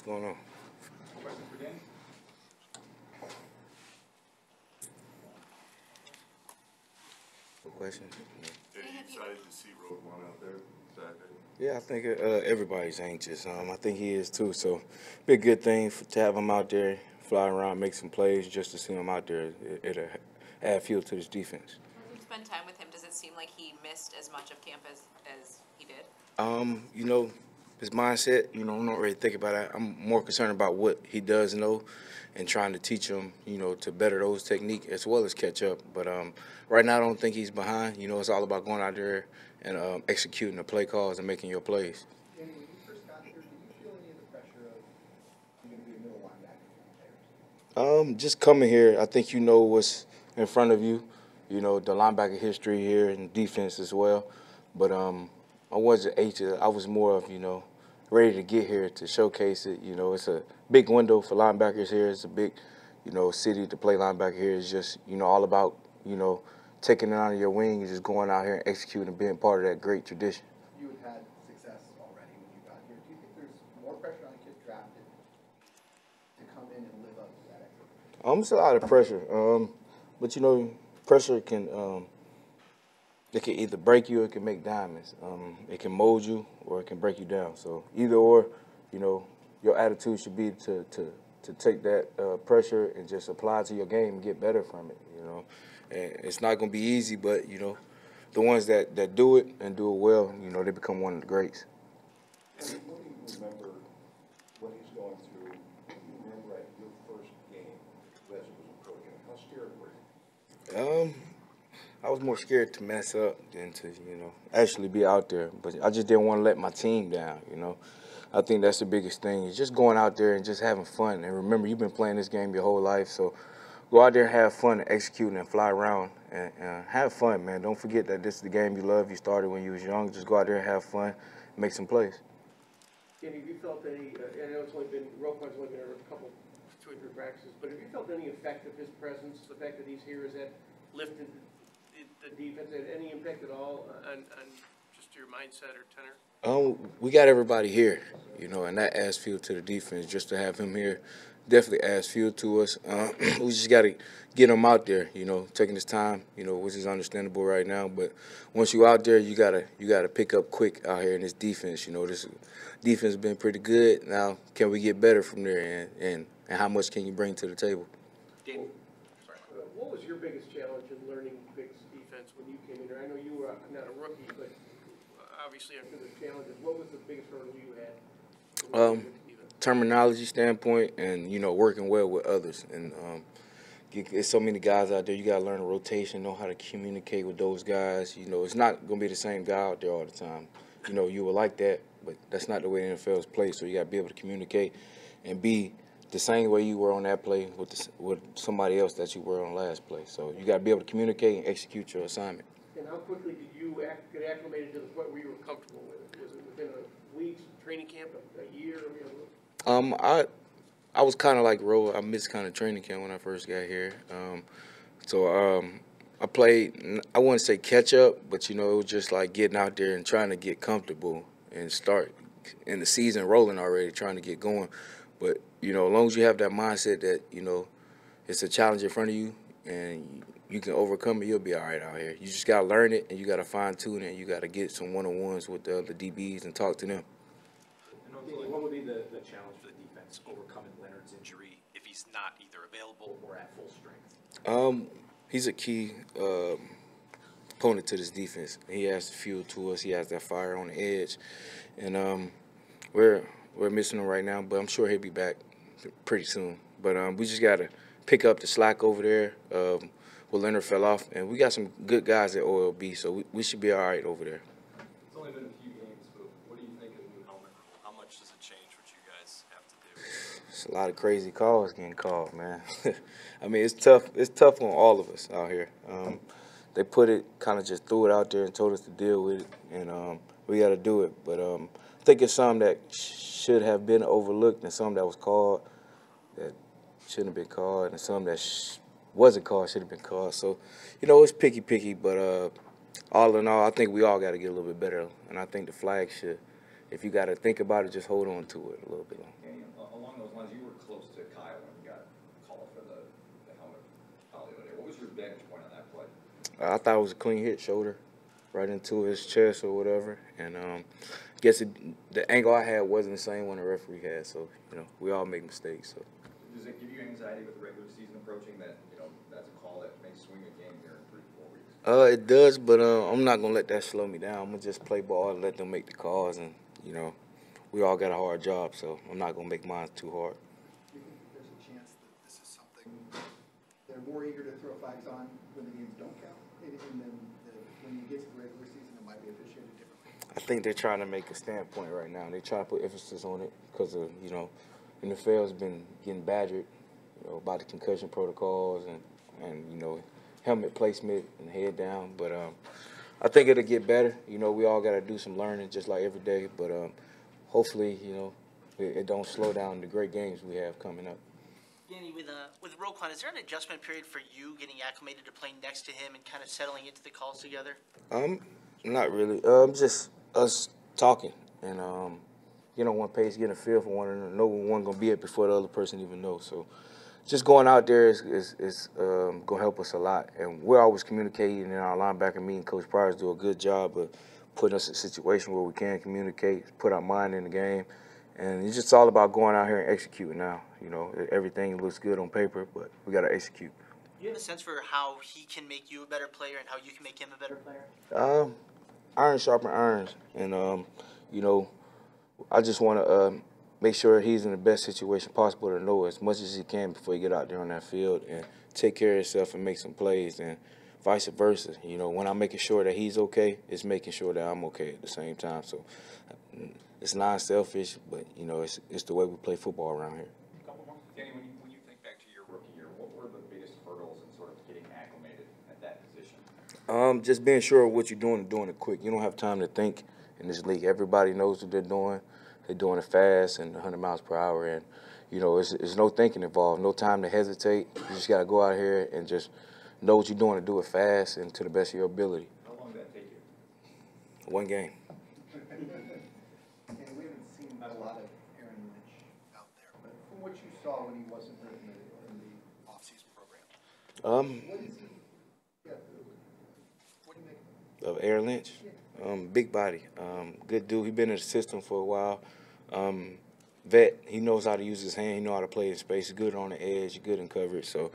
going on? Question for Danny? Question? Are you excited to see Road One out there Saturday? Yeah, I think everybody's anxious. I think he is too. So, be a good thing to have him out there, fly around, make some plays. Just to see him out there, it'll add fuel to this defense. When you spend time with him, does it seem like he missed as much of camp as he did? You know, his mindset. I'm not really thinking about that. I'm more concerned about what he does know, and trying to teach him. To better those techniques as well as catch up. But right now, I don't think he's behind. It's all about going out there and executing the play calls and making your plays. Danny, when you first got here, did you feel any of the pressure of you're going to be a middle linebacker for the players? Just coming here, I think you know what's in front of you. The linebacker history here and defense as well. But I wasn't anxious. I was more of ready to get here to showcase it. It's a big window for linebackers here. It's a big city to play linebacker here. It's just all about taking it under your wing and just going out here and executing and being part of that great tradition. You had success already when you got here. Do you think there's more pressure on a kid drafted to come in and live up to that expectation? It's a lot of pressure. But pressure can it can either break you or it can make diamonds. It can mold you or it can break you down. So either or, your attitude should be to take that pressure and just apply it to your game and get better from it. And it's not going to be easy, but the ones that do it and do it well, they become one of the greats. What do you remember what he's going through? What do you remember at your first game as it was a pro game? How scared were you? I was more scared to mess up than to, actually be out there. But I just didn't want to let my team down, I think that's the biggest thing, is just going out there and just having fun. And remember, you've been playing this game your whole life, so go out there and have fun and execute and fly around and have fun, man. Don't forget that this is the game you love. You started when you was young. Just go out there and have fun, make some plays. Danny, have you felt any, I know it's only been, Roquan's only been here a couple, 2 or 3 practices, but have you felt any effect of his presence, the fact that he's here, has that lifted the defense, had any impact at all on just your mindset or tenor? We got everybody here, and that adds fuel to the defense. Just to have him here definitely adds fuel to us. We just got to get him out there, taking his time, which is understandable right now. But once you out there, you gotta pick up quick out here in this defense. This defense has been pretty good. Now, can we get better from there, and how much can you bring to the table? Danny, what was your biggest challenge in learning Vic's defense when you came in here? I know you were not a rookie, but obviously after the challenges, what was the biggest hurdle you had? Terminology standpoint and, working well with others. And there's so many guys out there. You got to learn a rotation, know how to communicate with those guys. It's not going to be the same guy out there all the time. You will like that, but that's not the way the NFL is played. So you got to be able to communicate and be the same way you were on that play with somebody else that you were on last play. So you got to be able to communicate and execute your assignment. And how quickly did you get acclimated to the point where you were comfortable with it? Was it within a week, training camp, a year? I was kind of like Ro. I missed kind of training camp when I first got here. I played, I wouldn't say catch up, but, it was just like getting out there and trying to get comfortable and start in the season rolling already, trying to get going. But, as long as you have that mindset that, it's a challenge in front of you and you can overcome it, you'll be all right out here. You just got to learn it and you got to fine-tune it and you got to get some one-on-ones with the other DBs and talk to them. What would be the challenge for the defense overcoming Leonard's injury if he's not either available or at full strength? He's a key opponent to this defense. He has the fuel to us. He has that fire on the edge, and we're missing him right now. But I'm sure he'll be back pretty soon. But we just gotta pick up the slack over there where Leonard fell off, and we got some good guys at OLB, so we should be all right over there. It's only been a few games, but what do you think of the new helmet rule? How much does it change what you guys have to do? It's a lot of crazy calls getting called, man. I mean, it's tough. It's tough on all of us out here. They put it, kind of just threw it out there and told us to deal with it, and we got to do it. But I think it's some that should have been overlooked and some that was called that shouldn't have been called, and some that wasn't called should have been called. So, it's picky, but all in all, I think we all got to get a little bit better, and I think the flag should, if you got to think about it, just hold on to it a little bit longer. I thought it was a clean hit, shoulder, right into his chest or whatever. And the angle I had wasn't the same one the referee had. So we all make mistakes. So. Does it give you anxiety with the regular season approaching that that's a call that may swing a game here in 3 to 4 weeks? It does, but I'm not gonna let that slow me down. I'm gonna just play ball and let them make the calls, and we all got a hard job, so I'm not gonna make mine too hard. Do you think there's a chance that this is something they're more eager to throw flags on when the games don't count, and then when you get to the regular season, it might be officiated differently? I think they're trying to make a standpoint right now. They're trying to put emphasis on it because of NFL's been getting badgered, about the concussion protocols and helmet placement and head down. But I think it'll get better. We all got to do some learning just like every day. But hopefully, it don't slow down the great games we have coming up. Danny, with Roquan, is there an adjustment period for you getting acclimated to playing next to him and kind of settling into the calls together? Not really. Just us talking and one pace, getting a feel for one another. Know when one gonna be it before the other person even knows. So just going out there is gonna help us a lot. And we're always communicating in our linebacker meeting. Coach Pryor's do a good job of putting us in a situation where we can communicate, put our mind in the game. And it's just all about going out here and executing now. Everything looks good on paper, but we got to execute. Do you have a sense for how he can make you a better player and how you can make him a better player? Iron sharpen irons. And, I just want to make sure he's in the best situation possible to know as much as he can before he get out there on that field and take care of himself and make some plays and vice versa. When I'm making sure that he's okay, it's making sure that I'm okay at the same time. So it's non-selfish, but, it's the way we play football around here. A couple more. Danny, when you think back to your rookie year, what were the biggest hurdles in sort of getting acclimated at that position? Just being sure of what you're doing and doing it quick. You don't have time to think in this league. Everybody knows what they're doing. They're doing it fast and 100 miles per hour. And, it's no thinking involved, no time to hesitate. You just got to go out here and just know what you're doing and do it fast and to the best of your ability. How long did that take you? 1 game. And we haven't seen a lot of Aaron Lynch out there, but from what you saw when he wasn't hurt in the off-season program, what is he? Yeah, what do you make of him? Of Aaron Lynch? Big body. Good dude. He's been in the system for a while. Vet. He knows how to use his hand. He knows how to play in space. He's good on the edge. Good in coverage. So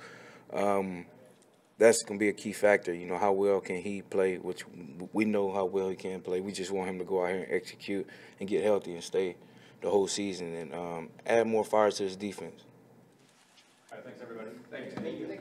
that's going to be a key factor. How well can he play, which we know how well he can play. We just want him to go out here and execute and get healthy and stay the whole season and add more fire to his defense. All right, thanks, everybody. Thank you.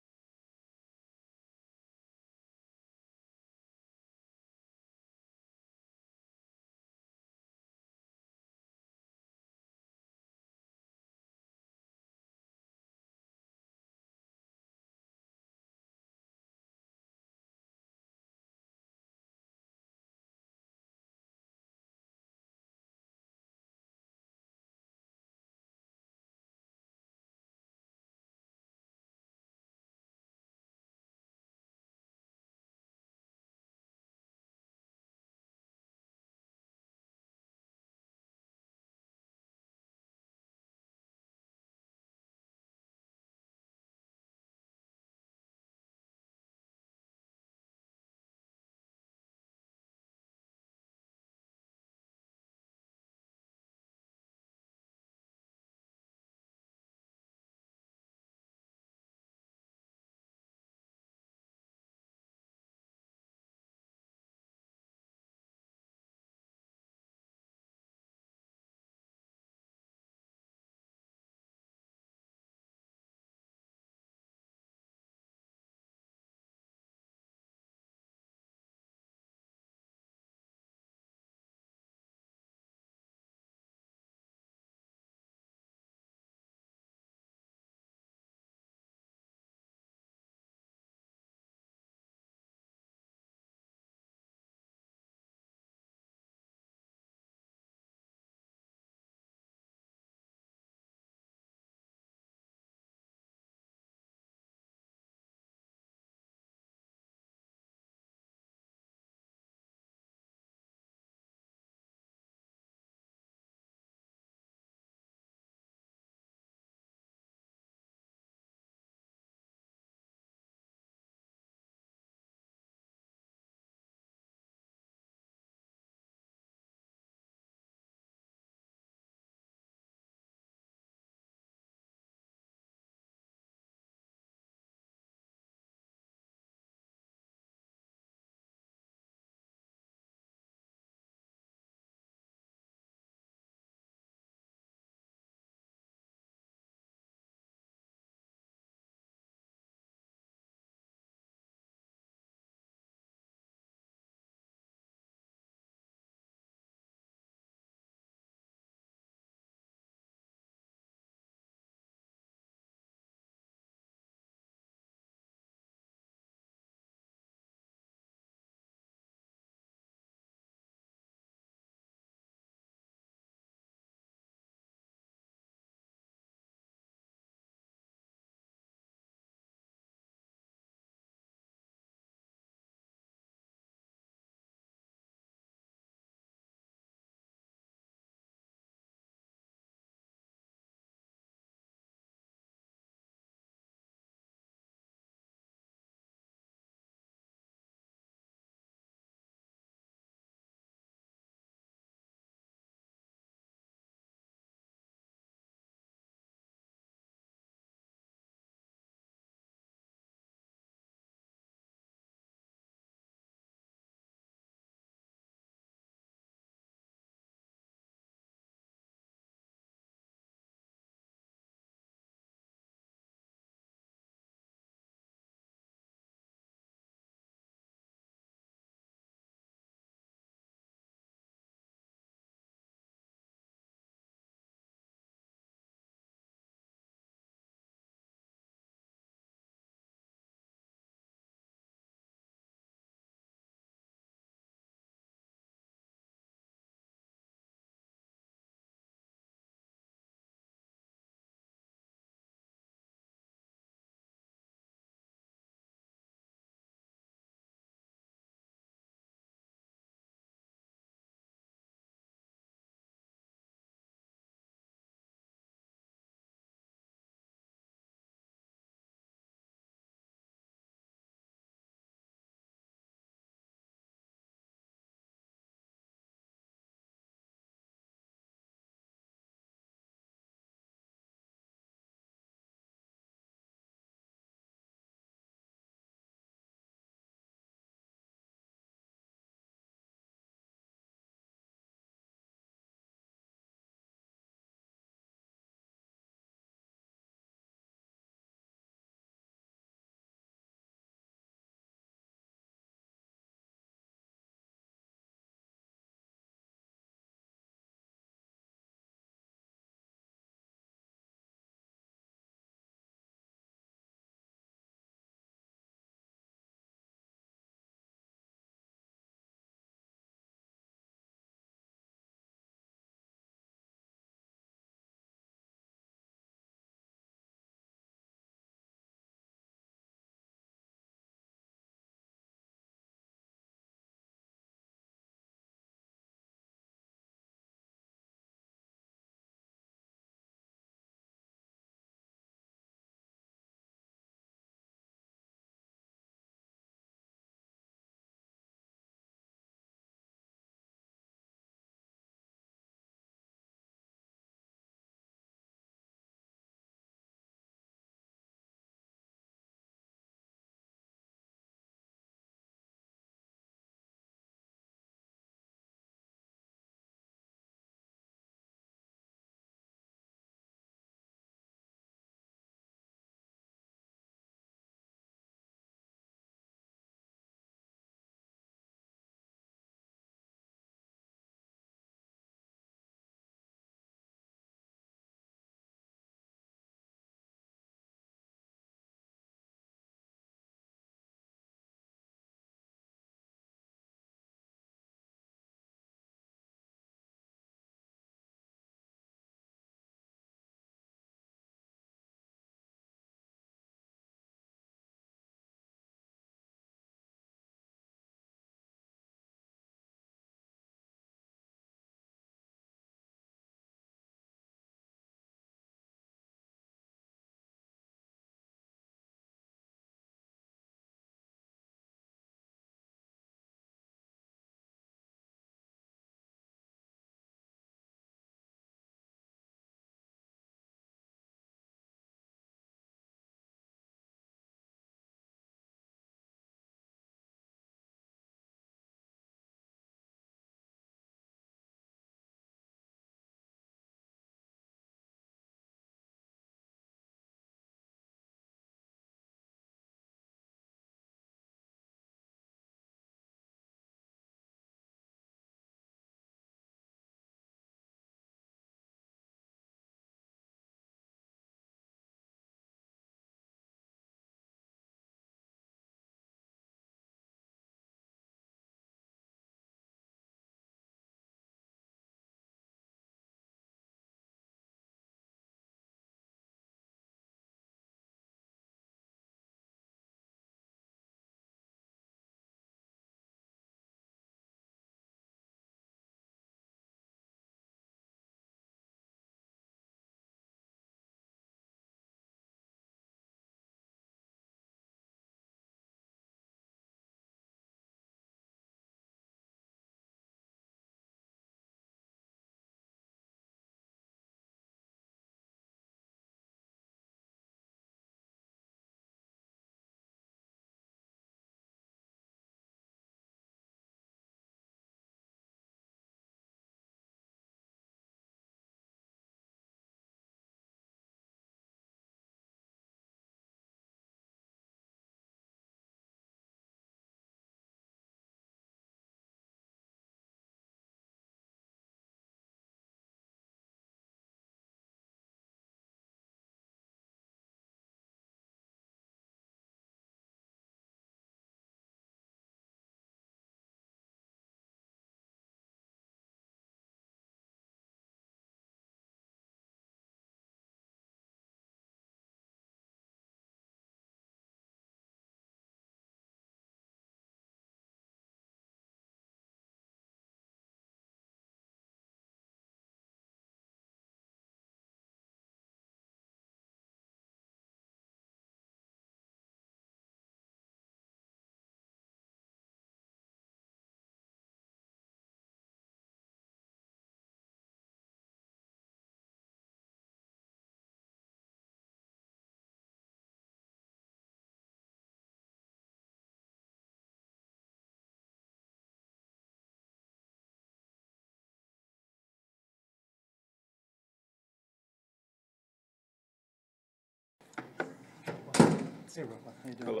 Hey, Roquan, how you doing? Hello.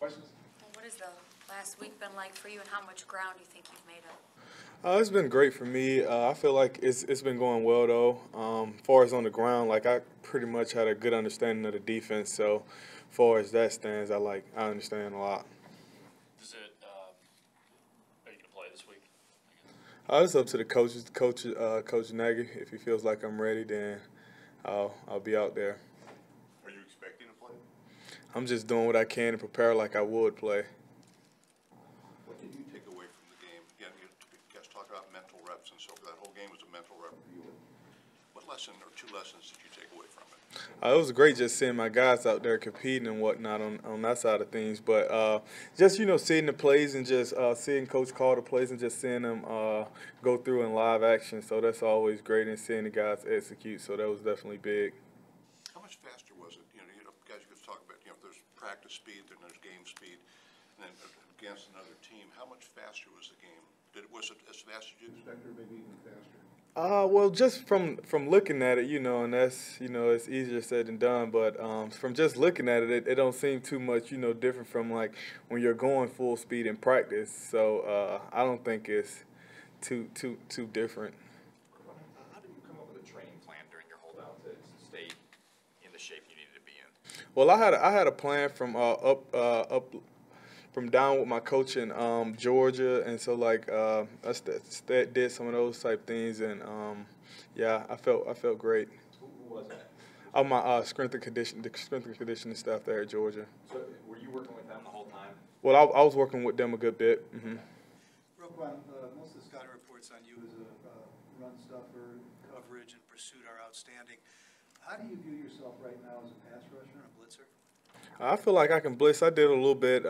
Questions? What has the last week been like for you, and how much ground do you think you've made up? It's been great for me. I feel like it's been going well though. As far as on the ground, like I pretty much had a good understanding of the defense. So, as far as that stands, I understand a lot. Does it, are you gonna play this week? It's up to the Coach Nagy. If he feels like I'm ready, then I'll be out there. Are you expecting to play? I'm just doing what I can to prepare like I would play. What did you take away from the game? Again, you guys talk about mental reps and so forth. That whole game was a mental rep for you. What lesson or two lessons did you take away from it? It was great just seeing my guys out there competing and whatnot on that side of things. But just, seeing the plays and just seeing Coach call the plays and just seeing them go through in live action. So that's always great, and seeing the guys execute. So that was definitely big. How much faster was it? Guys, you could talk about, there's practice speed, then there's game speed, and then against another team. How much faster was the game? Was it as fast as you expected, or maybe even faster? Well, just from looking at it, and that's, it's easier said than done. But from just looking at it, it don't seem too much, different from like when you're going full speed in practice. So I don't think it's too different. How did you come up with a training plan during your holdout to stay in the shape you needed to be in? Well, I had a plan from up from down with my coach in Georgia, and so like I did some of those type things, and yeah, I felt great. Who was that? Oh, my strength and conditioning staff there at Georgia. So were you working with them the whole time? Well, I was working with them a good bit. Mm-hmm. Roquan, most of the scouting reports on you as a run stuffer, coverage, and pursuit are outstanding. How do you view yourself right now as a pass rusher and a blitzer? I feel like I can blitz. I did a little bit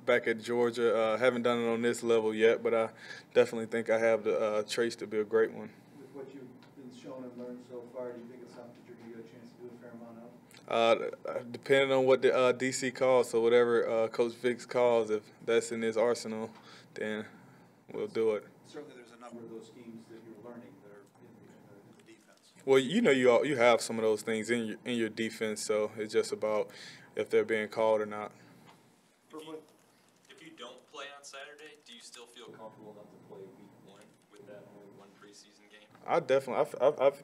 back at Georgia. Haven't done it on this level yet, but I definitely think I have the traits to be a great one. With what you've been shown and learned so far, do you think it's something that you're going to get a chance to do a fair amount of? Depending on what the DC calls, so whatever Coach Vicks calls, if that's in his arsenal, then we'll do it. Certainly there's a number of those schemes that you're learning that are in the defense. Well, you have some of those things in your defense, so it's just about if they're being called or not. If you don't play on Saturday, do you still feel comfortable enough to play week 1 with that only one preseason game? I definitely,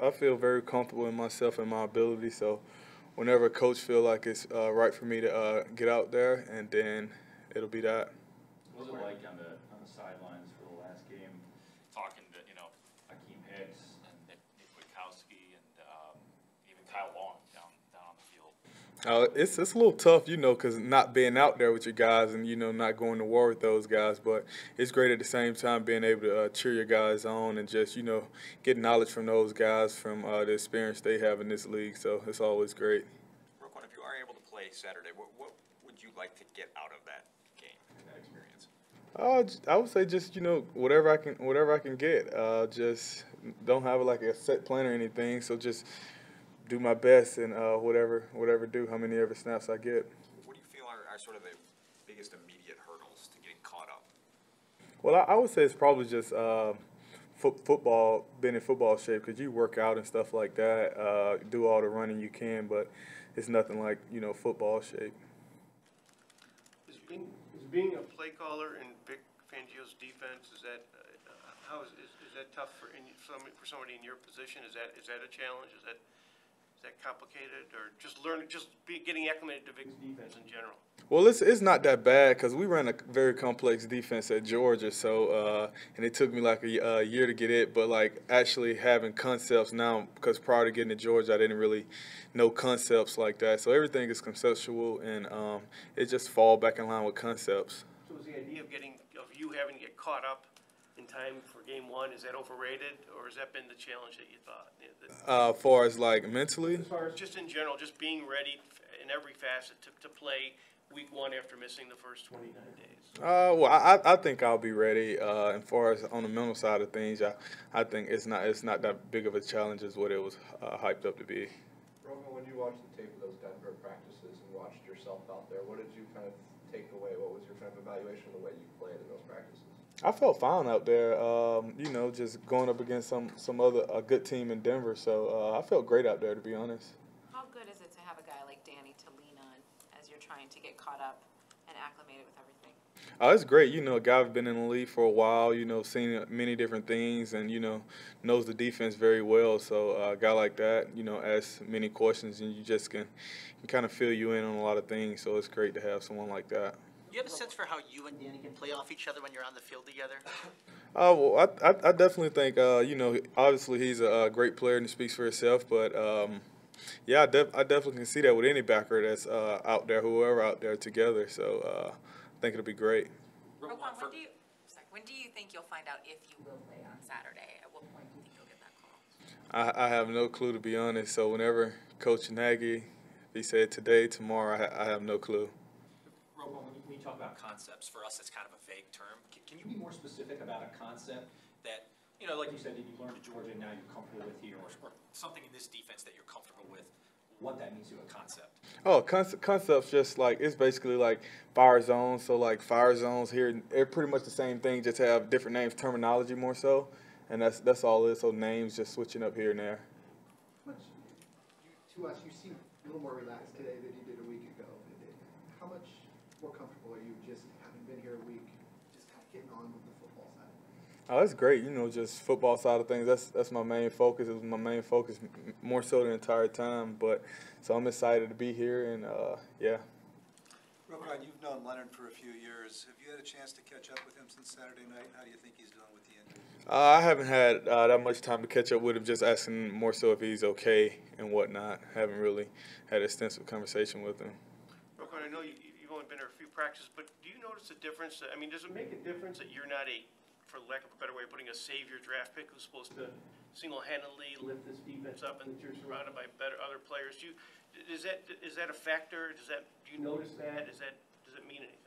I feel very comfortable in myself and my ability. So, whenever a coach feel like it's right for me to get out there, and then it'll be that. What was it like on the sidelines for the last game, Talking to, Akeem Hicks? and Nick Witkowski and even Kyle Long down on the field. It's a little tough, because not being out there with your guys and, not going to war with those guys. But it's great at the same time being able to cheer your guys on and just, get knowledge from those guys from the experience they have in this league. So it's always great. Roquan, if you are able to play Saturday, what would you like to get out of that game, that experience? I would say just, whatever I can get. Just don't have like a set plan or anything. So just do my best and whatever do, how many ever snaps I get. What do you feel are sort of the biggest immediate hurdles to getting caught up? Well, I would say it's probably just football, being in football shape, because you work out and stuff like that, do all the running you can, but it's nothing like, football shape. Is being a play caller in Vic Fangio's defense, is that is that tough for somebody in your position? Is that a challenge? Is that complicated, or getting acclimated to Vic's defense in general? Well, it's not that bad because we ran a very complex defense at Georgia, so and it took me like a year to get it. But like actually having concepts now, because prior to getting to Georgia, I didn't really know concepts like that. So everything is conceptual, and it just fall back in line with concepts. So is the idea of you having to get caught up in time for game 1, is that overrated, or has that been the challenge that you thought? As far as like mentally? As far as just in general, just being ready in every facet to play week 1 after missing the first 29 days. Well, I think I'll be ready. As far as on the mental side of things, I think it's not that big of a challenge as what it was hyped up to be. Roquan, when you watched the tape of those Denver practices and watched yourself out there, what did you kind of take away? What was your kind of evaluation of the way you played in those practices? I felt fine out there. You know, just going up against some other a good team in Denver. So I felt great out there, to be honest. How good is it to have a guy like Danny to lean on as you're trying to get caught up and acclimated with everything? It's great. You know, a guy who's been in the league for a while, you know, seen many different things and, you know, knows the defense very well. So a guy like that, you know, asks many questions and you just can kind of fill you in on a lot of things. So it's great to have someone like that. Do you have a sense for how you and Danny can play off each other when you're on the field together? Well, I definitely think, you know, obviously he's a great player and he speaks for himself. But, yeah, I definitely can see that with any backer that's out there, whoever out there together. So I think it'll be great. Roquan, when do you think you'll find out if you will play on Saturday? At what point do you think you'll get that call? I have no clue, to be honest. So whenever Coach Nagy, he said today, tomorrow, I have no clue. Roquan, when you talk about concepts, for us it's kind of a vague term. Can you be more specific about a concept that, you know, like you said, that you've learned at Georgia and now you're comfortable with here, or something in this defense that you're comfortable with, what that means to a concept? Oh, concepts just like, it's basically like fire zones. So like fire zones here, they're pretty much the same thing, just have different names, terminology more so. And that's all it is, so names just switching up here and there. To us, you seem a little more relaxed today than you did a week ago. How much more comfortable are you just having been here a week, just kind of getting on with the football side? Oh, that's great. You know, just football side of things. That's my main focus. It was my main focus more so the entire time. But so I'm excited to be here, and yeah. Roquan, you've known Leonard for a few years. Have you had a chance to catch up with him since Saturday night? How do you think he's doing with the injury? I haven't had that much time to catch up with him. Just asking more so if he's okay and whatnot. Haven't really had an extensive conversation with him. Roquan, I know you've only been here a few practices, but do you notice a difference? I mean, does it make a difference that you're not for lack of a better way of putting a savior draft pick who's supposed to single-handedly lift this defense up, and that you're surrounded by other players? Is that a factor? Do you notice that? Does it mean anything?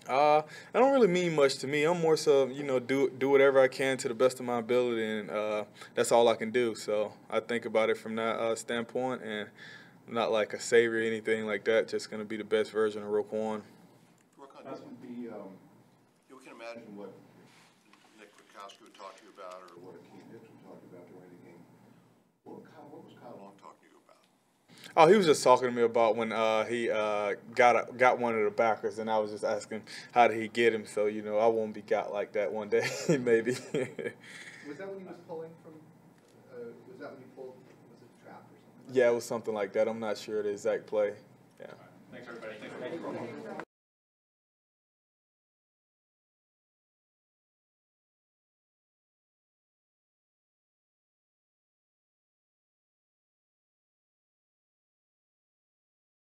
I don't really mean much to me. I'm more so, you know, do whatever I can to the best of my ability, and that's all I can do. So I think about it from that standpoint, and not like a savior or anything like that. Just going to be the best version of Roquan. Roquan, we can imagine what Nick Kwiatkowski would talk to you about, or what Akeem Hicks would talk to you about during the game. What was Kyle Long talking to you about? Oh, he was just talking to me about when he got one of the backers, and I was just asking how did he get him. So, you know, I won't be got like that one day, maybe. Was that when he was pulling from? Was that when he pulled? Was it a trap or something? Yeah, it was something like that. I'm not sure the exact play. Yeah. Thanks, everybody. Thanks for